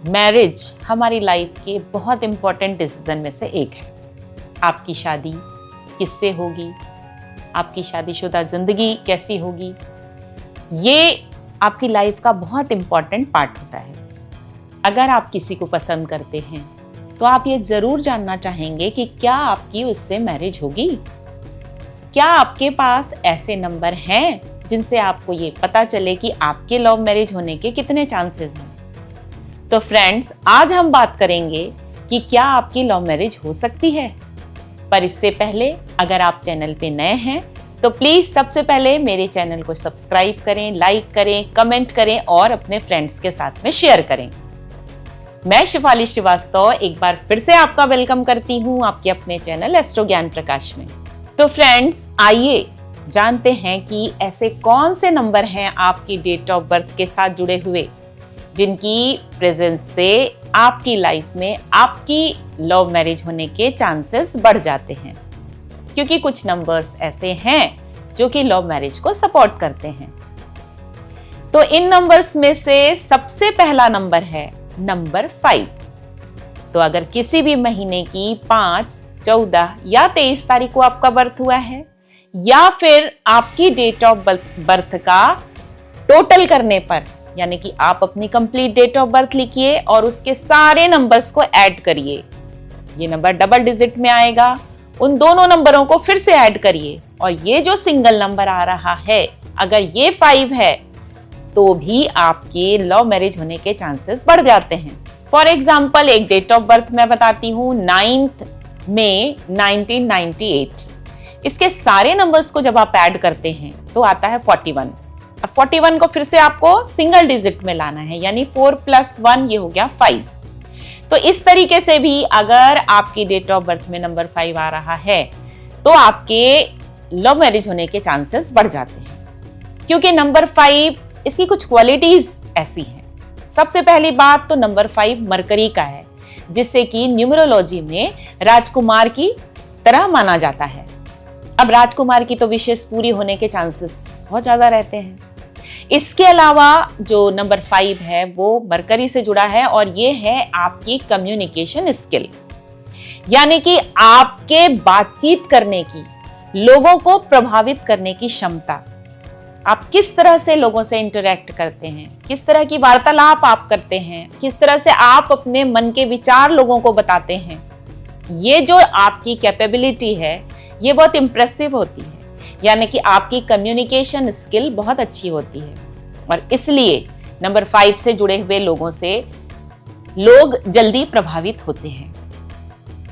Marriage हमारी life के बहुत इंपॉर्टेंट डिसीजन में से एक है। आपकी शादी किससे होगी, आपकी शादीशुदा जिंदगी कैसी होगी, ये आपकी लाइफ का बहुत इंपॉर्टेंट पार्ट होता है। अगर आप किसी को पसंद करते हैं तो आप ये जरूर जानना चाहेंगे कि क्या आपकी उससे मैरिज होगी। क्या आपके पास ऐसे नंबर हैं जिनसे आपको ये पता चले कि आपके लव मैरिज होने के कितने चांसेस हैं। तो फ्रेंड्स, आज हम बात करेंगे कि क्या आपकी लव मैरिज हो सकती है। पर इससे पहले अगर आप चैनल पे नए हैं तो प्लीज सबसे पहले मेरे चैनल को सब्सक्राइब करें, लाइक करें, कमेंट करें और अपने फ्रेंड्स के साथ में शेयर करें। मैं शिफाली श्रीवास्तव एक बार फिर से आपका वेलकम करती हूं आपके अपने चैनल एस्ट्रो ज्ञान प्रकाश में। तो फ्रेंड्स, आइए जानते हैं कि ऐसे कौन से नंबर हैं आपकी डेट ऑफ बर्थ के साथ जुड़े हुए जिनकी प्रेजेंस से आपकी लाइफ में आपकी लव मैरिज होने के चांसेस बढ़ जाते हैं। क्योंकि कुछ नंबर्स ऐसे हैं जो कि लव मैरिज को सपोर्ट करते हैं। तो इन नंबर्स में से सबसे पहला नंबर है नंबर 5। तो अगर किसी भी महीने की 5, 14 या 23 तारीख को आपका बर्थ हुआ है, या फिर आपकी डेट ऑफ बर्थ का टोटल करने पर, यानी कि आप अपनी कंप्लीट डेट ऑफ बर्थ लिखिए और उसके सारे नंबर्स को ऐड करिए। ये नंबर डबल डिजिट में आएगा। उन दोनों नंबरों को फिर से ऐड करिए और ये जो सिंगल नंबर आ रहा है, अगर ये 5 है तो भी आपके लव मैरिज होने के चांसेस बढ़ जाते हैं। फॉर एग्जाम्पल, एक डेट ऑफ बर्थ मैं बताती हूँ, 9 मई 1998। इसके सारे नंबर्स को जब आप ऐड करते हैं तो आता है 41। अब 41 को फिर से आपको सिंगल डिजिट में लाना है, यानी 4 + 1 ये हो गया 5। तो इस तरीके से भी अगर आपकी डेट ऑफ बर्थ में नंबर 5 आ रहा है तो आपके लव मैरिज होने के चांसेस बढ़ जाते हैं। क्योंकि नंबर 5, इसकी कुछ क्वालिटीज ऐसी हैं। सबसे पहली बात तो नंबर 5 मरकरी का है, जिससे कि न्यूमरोलॉजी में राजकुमार की तरह माना जाता है। अब राजकुमार की तो विशेष पूरी होने के चांसेस बहुत ज्यादा रहते हैं। इसके अलावा जो नंबर 5 है वो मरकरी से जुड़ा है और ये है आपकी कम्युनिकेशन स्किल, यानी कि आपके बातचीत करने की, लोगों को प्रभावित करने की क्षमता। आप किस तरह से लोगों से इंटरेक्ट करते हैं, किस तरह की वार्तालाप आप करते हैं, किस तरह से आप अपने मन के विचार लोगों को बताते हैं, ये जो आपकी कैपेबिलिटी है ये बहुत इंप्रेसिव होती है। यानी कि आपकी कम्युनिकेशन स्किल बहुत अच्छी होती है और इसलिए नंबर 5 से जुड़े हुए लोगों से लोग जल्दी प्रभावित होते हैं।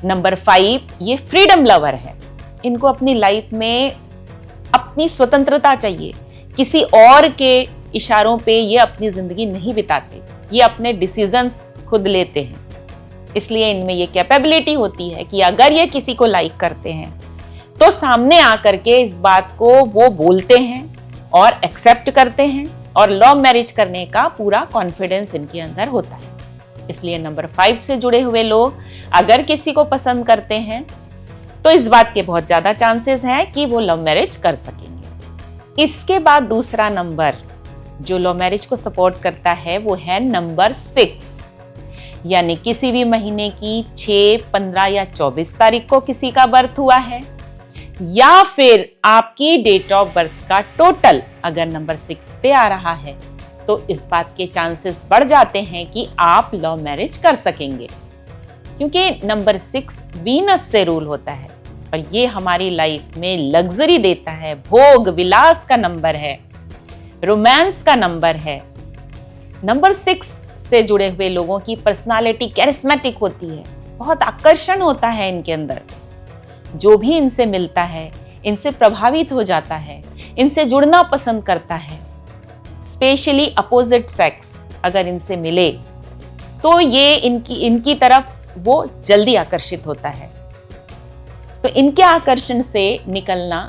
नंबर 5 ये फ्रीडम लवर है। इनको अपनी लाइफ में अपनी स्वतंत्रता चाहिए। किसी और के इशारों पे ये अपनी जिंदगी नहीं बिताते, ये अपने डिसीजंस खुद लेते हैं। इसलिए इनमें ये कैपेबिलिटी होती है कि अगर ये किसी को लाइक करते हैं तो सामने आकर के इस बात को वो बोलते हैं और एक्सेप्ट करते हैं और लव मैरिज करने का पूरा कॉन्फिडेंस इनके अंदर होता है। इसलिए नंबर 5 से जुड़े हुए लोग अगर किसी को पसंद करते हैं तो इस बात के बहुत ज्यादा चांसेस हैं कि वो लव मैरिज कर सकेंगे। इसके बाद दूसरा नंबर जो लव मैरिज को सपोर्ट करता है वो है नंबर 6। यानी किसी भी महीने की 6, 15 या 24 तारीख को किसी का बर्थ हुआ है, या फिर आपकी डेट ऑफ बर्थ का टोटल अगर नंबर 6 पे आ रहा है तो इस बात के चांसेस बढ़ जाते हैं कि आप लव मैरिज कर सकेंगे। क्योंकि नंबर 6 वीनस से रूल होता है और ये हमारी लाइफ में लग्जरी देता है, भोग विलास का नंबर है, रोमांस का नंबर है। नंबर 6 से जुड़े हुए लोगों की पर्सनालिटी कैरिस्मेटिक होती है, बहुत आकर्षण होता है इनके अंदर। जो भी इनसे मिलता है इनसे प्रभावित हो जाता है, इनसे जुड़ना पसंद करता है। स्पेशली अपोजिट सेक्स अगर इनसे मिले तो ये इनकी तरफ वो जल्दी आकर्षित होता है। तो इनके आकर्षण से निकलना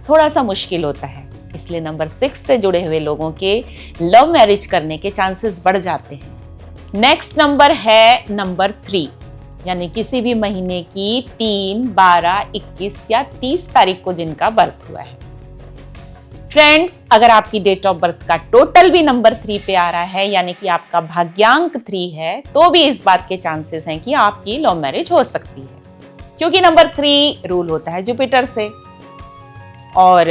थोड़ा सा मुश्किल होता है। इसलिए नंबर 6 से जुड़े हुए लोगों के लव मैरिज करने के चांसेस बढ़ जाते हैं। नेक्स्ट नंबर है नंबर 3, यानी किसी भी महीने की 3, 12, 21 या 30 तारीख को जिनका बर्थ हुआ है। फ्रेंड्स, अगर आपकी डेट ऑफ बर्थ का टोटल भी नंबर 3 पे आ रहा है, यानी कि आपका भाग्यांक 3 है, तो भी इस बात के चांसेस हैं कि आपकी लव मैरिज हो सकती है, क्योंकि नंबर 3 रूल होता है जुपिटर से और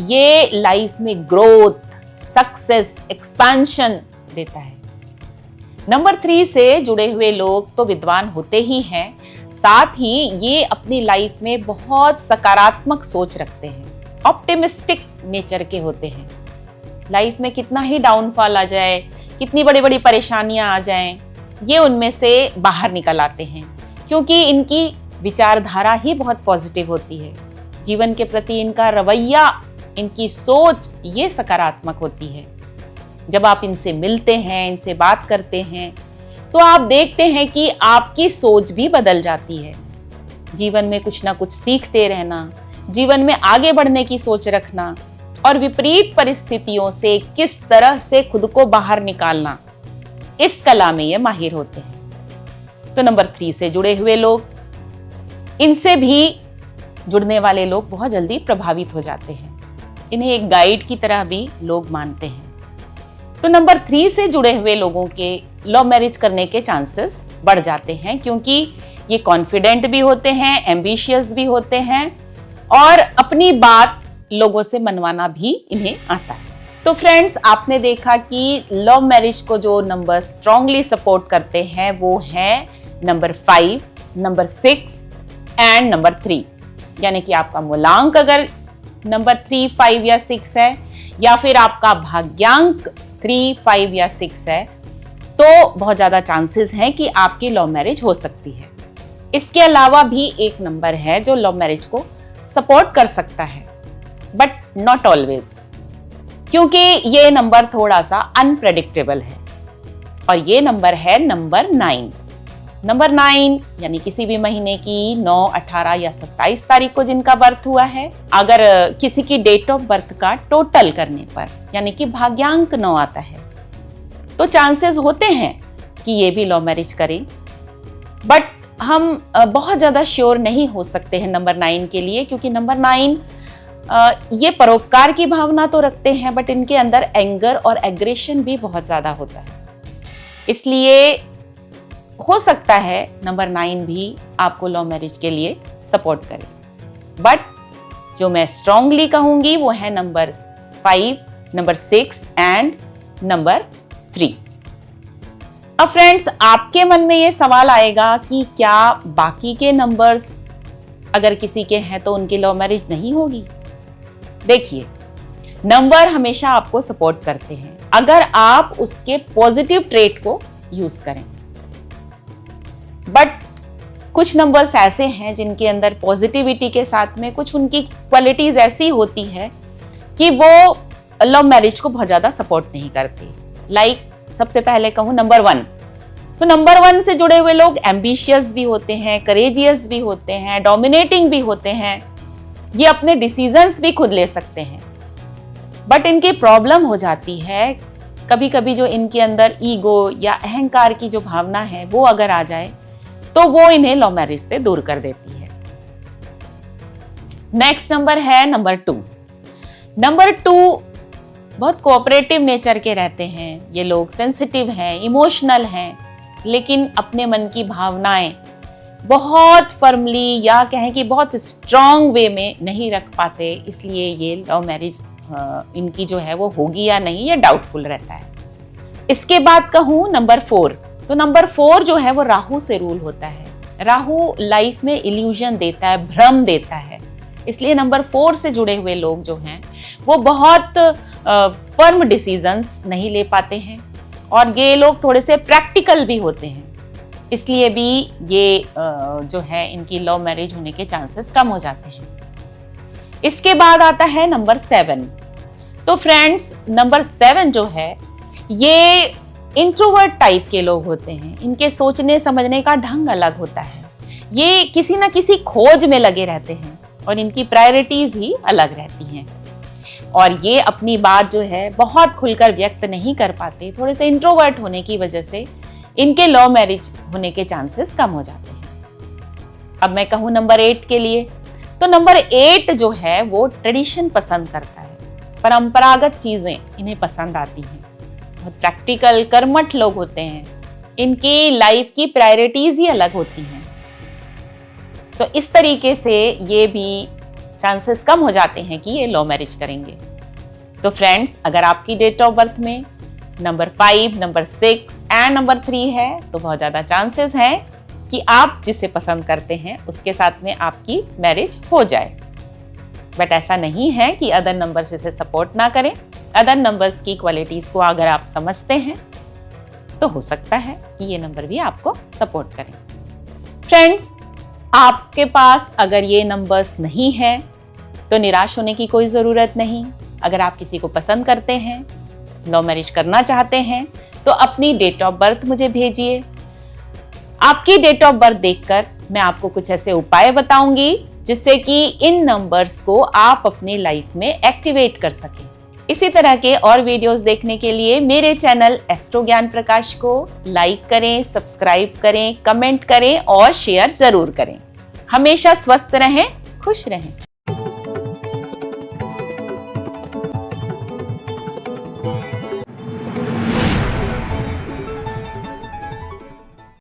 ये लाइफ में ग्रोथ, सक्सेस, एक्सपेंशन देता है। नंबर 3 से जुड़े हुए लोग तो विद्वान होते ही हैं, साथ ही ये अपनी लाइफ में बहुत सकारात्मक सोच रखते हैं, ऑप्टिमिस्टिक नेचर के होते हैं। लाइफ में कितना ही डाउनफॉल आ जाए, कितनी बड़ी बड़ी परेशानियां आ जाएं, ये उनमें से बाहर निकल आते हैं, क्योंकि इनकी विचारधारा ही बहुत पॉजिटिव होती है। जीवन के प्रति इनका रवैया, इनकी सोच ये सकारात्मक होती है। जब आप इनसे मिलते हैं, इनसे बात करते हैं, तो आप देखते हैं कि आपकी सोच भी बदल जाती है। जीवन में कुछ ना कुछ सीखते रहना, जीवन में आगे बढ़ने की सोच रखना और विपरीत परिस्थितियों से किस तरह से खुद को बाहर निकालना, इस कला में ये माहिर होते हैं। तो नंबर 3 से जुड़े हुए लोग, इनसे भी जुड़ने वाले लोग बहुत जल्दी प्रभावित हो जाते हैं। इन्हें एक गाइड की तरह भी लोग मानते हैं। तो नंबर 3 से जुड़े हुए लोगों के लव मैरिज करने के चांसेस बढ़ जाते हैं, क्योंकि ये कॉन्फिडेंट भी होते हैं, एम्बिशियस भी होते हैं और अपनी बात लोगों से मनवाना भी इन्हें आता है। तो फ्रेंड्स, आपने देखा कि लव मैरिज को जो नंबर स्ट्रांगली सपोर्ट करते हैं वो है नंबर 5, नंबर 6 एंड नंबर 3। यानी कि आपका मूलांक अगर नंबर 3, 5 या 6 है, या फिर आपका भाग्यांक 3, 5 या 6 है, तो बहुत ज्यादा चांसेस हैं कि आपकी लव मैरिज हो सकती है। इसके अलावा भी एक नंबर है जो लव मैरिज को सपोर्ट कर सकता है, बट नॉट ऑलवेज, क्योंकि ये नंबर थोड़ा सा अनप्रेडिक्टेबल है, और ये नंबर है नंबर 9। नंबर 9 यानी किसी भी महीने की 9, 18 या 27 तारीख को जिनका बर्थ हुआ है, अगर किसी की डेट ऑफ बर्थ का टोटल करने पर यानी कि भाग्यांक 9 आता है, तो चांसेस होते हैं कि ये भी लव मैरिज करें, बट हम बहुत ज्यादा श्योर नहीं हो सकते हैं नंबर 9 के लिए, क्योंकि नंबर 9 ये परोपकार की भावना तो रखते हैं, बट इनके अंदर एंगर और एग्रेशन भी बहुत ज्यादा होता है। इसलिए हो सकता है नंबर 9 भी आपको लव मैरिज के लिए सपोर्ट करे, बट जो मैं स्ट्रांगली कहूंगी वो है नंबर 5, नंबर 6 एंड नंबर 3। अब फ्रेंड्स, आपके मन में ये सवाल आएगा कि क्या बाकी के नंबर्स अगर किसी के हैं तो उनकी लव मैरिज नहीं होगी? देखिए, नंबर हमेशा आपको सपोर्ट करते हैं अगर आप उसके पॉजिटिव ट्रेट को यूज करें, बट कुछ नंबर्स ऐसे हैं जिनके अंदर पॉजिटिविटी के साथ में कुछ उनकी क्वालिटीज ऐसी होती है कि वो लव मैरिज को बहुत ज्यादा सपोर्ट नहीं करती। लाइक सबसे पहले कहूं नंबर 1, तो नंबर 1 से जुड़े हुए लोग एम्बिशियस भी होते हैं, करेजियस भी होते हैं, डोमिनेटिंग भी होते हैं, ये अपने डिसीजंस भी खुद ले सकते हैं, बट इनकी प्रॉब्लम हो जाती है कभी कभी जो इनके अंदर ईगो या अहंकार की जो भावना है वो अगर आ जाए तो वो इन्हें लव मैरिज से दूर कर देती है। नेक्स्ट नंबर है नंबर 2। नंबर 2 बहुत कोऑपरेटिव नेचर के रहते हैं, ये लोग सेंसिटिव हैं, इमोशनल हैं, लेकिन अपने मन की भावनाएं बहुत फर्मली या कहें कि बहुत स्ट्रांग वे में नहीं रख पाते, इसलिए ये लव मैरिज इनकी जो है वो होगी या नहीं, ये डाउटफुल रहता है। इसके बाद कहूं नंबर 4, तो नंबर 4 जो है वो राहु से रूल होता है। राहु लाइफ में इल्यूजन देता है, भ्रम देता है, इसलिए नंबर 4 से जुड़े हुए लोग जो हैं वो बहुत फर्म डिसीजंस नहीं ले पाते हैं, और ये लोग थोड़े से प्रैक्टिकल भी होते हैं, इसलिए भी ये जो है इनकी लव मैरिज होने के चांसेस कम हो जाते हैं। इसके बाद आता है नंबर 7। तो फ्रेंड्स, नंबर 7 जो है ये इंट्रोवर्ट टाइप के लोग होते हैं, इनके सोचने समझने का ढंग अलग होता है, ये किसी ना किसी खोज में लगे रहते हैं और इनकी प्रायोरिटीज ही अलग रहती हैं, और ये अपनी बात जो है बहुत खुलकर व्यक्त नहीं कर पाते, थोड़े से इंट्रोवर्ट होने की वजह से इनके लव मैरिज होने के चांसेस कम हो जाते हैं। अब मैं कहूं नंबर 8 के लिए, तो नंबर 8 जो है वो ट्रेडिशन पसंद करता है, परंपरागत चीजें इन्हें पसंद आती हैं, बहुत प्रैक्टिकल कर्मठ लोग होते हैं, इनकी लाइफ की प्रायोरिटीज ही अलग होती हैं। तो इस तरीके से ये भी चांसेस कम हो जाते हैं कि ये लव मैरिज करेंगे। तो फ्रेंड्स, अगर आपकी डेट ऑफ बर्थ में नंबर 5, नंबर 6 एंड नंबर 3 है तो बहुत ज़्यादा चांसेस हैं कि आप जिसे पसंद करते हैं उसके साथ में आपकी मैरिज हो जाए। बट ऐसा नहीं है कि अदर नंबर्स इसे सपोर्ट ना करें। अदर नंबर्स की क्वालिटीज़ को अगर आप समझते हैं तो हो सकता है कि ये नंबर भी आपको सपोर्ट करें। फ्रेंड्स, आपके पास अगर ये नंबर्स नहीं हैं तो निराश होने की कोई ज़रूरत नहीं। अगर आप किसी को पसंद करते हैं, लव मैरिज करना चाहते हैं, तो अपनी डेट ऑफ बर्थ मुझे भेजिए। आपकी डेट ऑफ बर्थ देखकर मैं आपको कुछ ऐसे उपाय बताऊंगी जिससे कि इन नंबर्स को आप अपनी लाइफ में एक्टिवेट कर सकें। इसी तरह के और वीडियोस देखने के लिए मेरे चैनल एस्ट्रो ज्ञान प्रकाश को लाइक करें, सब्सक्राइब करें, कमेंट करें और शेयर जरूर करें। हमेशा स्वस्थ रहें, खुश रहें।